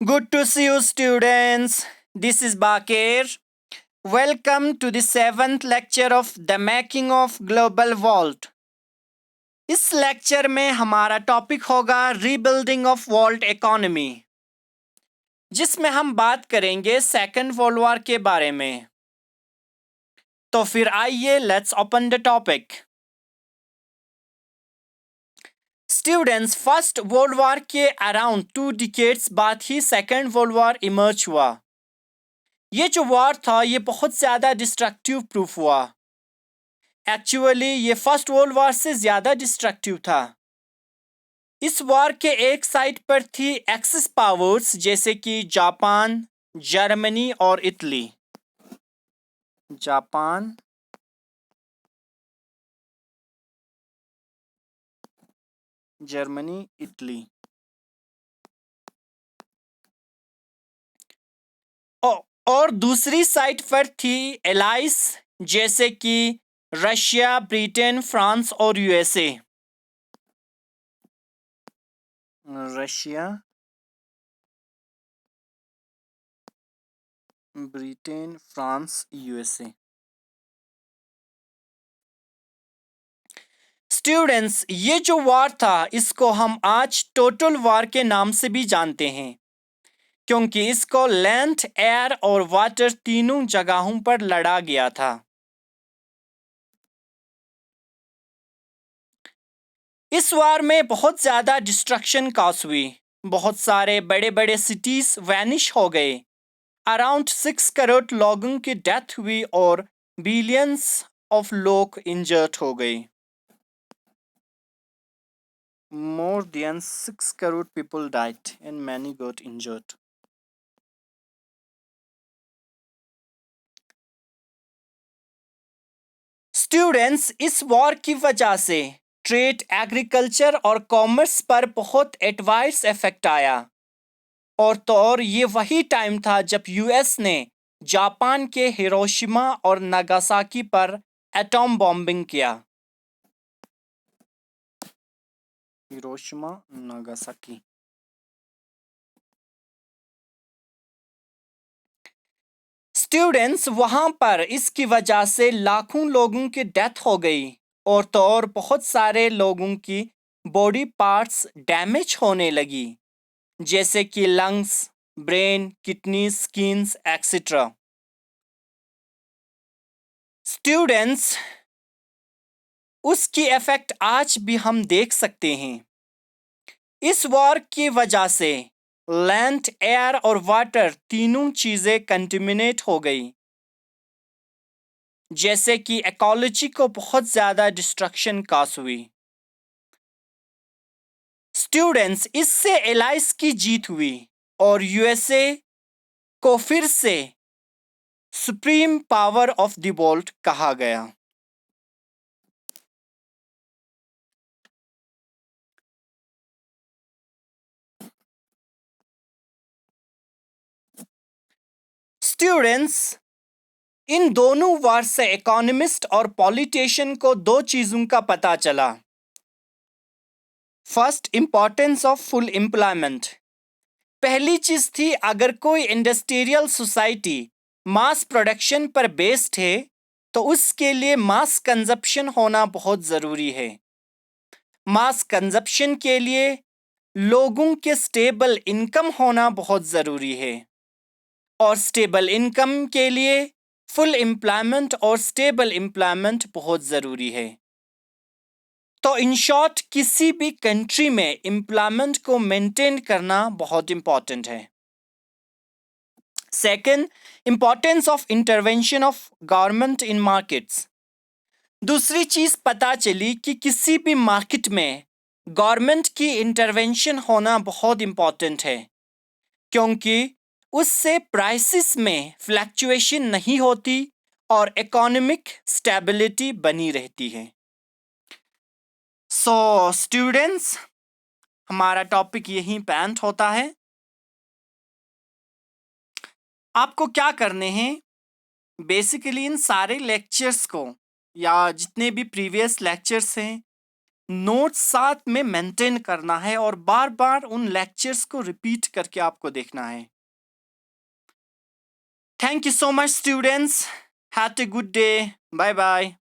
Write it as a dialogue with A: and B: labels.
A: Good to see you, students. This is Bakir. Welcome to the seventh lecture of The Making of Global Vault. इस lecture में हमारा topic होगा rebuilding of world economy, जिसमें हम बात करेंगे second world war के बारे में। तो फिर आइए let's open the topic. Students, first world war के अराउंड 2 डिकेड्स बाद ही सेकेंड वर्ल्ड वॉर इमर्ज हुआ। ये जो वॉर था ये बहुत ज़्यादा डिस्ट्रक्टिव प्रूफ हुआ। एक्चुअली ये फर्स्ट वर्ल्ड वॉर से ज़्यादा डिस्ट्रक्टिव था। इस वॉर के एक साइड पर थी एक्सिस पावर्स जैसे कि जापान, जर्मनी और इटली। Japan, Germany, Italy. और दूसरी साइड पर थी एलाइस जैसे कि रशिया, ब्रिटेन, फ्रांस और USA. Russia, Britain, France, USA. Students, ये जो वॉर था इसको हम आज टोटल वॉर के नाम से भी जानते हैं, क्योंकि इसको लैंड, एयर और वाटर तीनों जगहों पर लड़ा गया था। इस वॉर में बहुत ज़्यादा डिस्ट्रक्शन कॉज हुई। बहुत सारे बड़े बड़े सिटीज वैनिश हो गए। अराउंड 6 करोड़ लोगों की डेथ हुई और बिलियंस ऑफ लोग इंजर्ड हो गए। More than 6 crore people died and many got injured. Students, इस वॉर की वजह से ट्रेड, एग्रीकल्चर और कॉमर्स पर बहुत एडवाइस इफेक्ट आया। और ये वही टाइम था जब यूएस ने जापान के हिरोशिमा और नागासाकी पर एटॉम बॉम्बिंग किया। Hiroshima, Nagasaki. स्टूडेंट्स, वहां पर इसकी वजह से लाखों लोगों की डेथ हो गई और बहुत सारे लोगों की बॉडी पार्ट्स डैमेज होने लगी, जैसे कि lungs, brain, kidney, skins etcetera. Students, उसकी इफेक्ट आज भी हम देख सकते हैं। इस वॉर की वजह से लैंड, एयर और वाटर तीनों चीजें कंटेमिनेट हो गई, जैसे कि इकोलॉजी को बहुत ज्यादा डिस्ट्रक्शन कॉज हुई। स्टूडेंट्स, इससे एलाइस की जीत हुई और यूएसए को फिर से supreme power of the world कहा गया। स्टूडेंट्स, इन दोनों वार से इकोनॉमिस्ट और पॉलिटिशियन को दो चीजों का पता चला। First, importance of full employment. पहली चीज थी, अगर कोई इंडस्ट्रियल सोसाइटी मास प्रोडक्शन पर बेस्ड है तो उसके लिए मास कंजप्शन होना बहुत जरूरी है। मास कंजप्शन के लिए लोगों के स्टेबल इनकम होना बहुत जरूरी है और स्टेबल इनकम के लिए फुल एम्प्लॉयमेंट और स्टेबल एम्प्लॉयमेंट बहुत ज़रूरी है। तो इन शॉर्ट, किसी भी कंट्री में एम्प्लॉयमेंट को मेंटेन करना बहुत इंपॉर्टेंट है। Second, importance of intervention of government in markets. दूसरी चीज़ पता चली कि किसी भी मार्केट में गवर्नमेंट की इंटरवेंशन होना बहुत इंपॉर्टेंट है, क्योंकि उससे प्राइसेस में फ्लैक्चुएशन नहीं होती और इकोनॉमिक स्टेबिलिटी बनी रहती है। सो स्टूडेंट्स, हमारा टॉपिक यहीं पे एंड होता है। आपको क्या करने हैं, बेसिकली इन सारे लेक्चर्स को या जितने भी प्रीवियस लेक्चर्स हैं नोट्स साथ में मेंटेन करना है और बार बार उन लेक्चर्स को रिपीट करके आपको देखना है। Thank you so much students, have a good day, bye bye.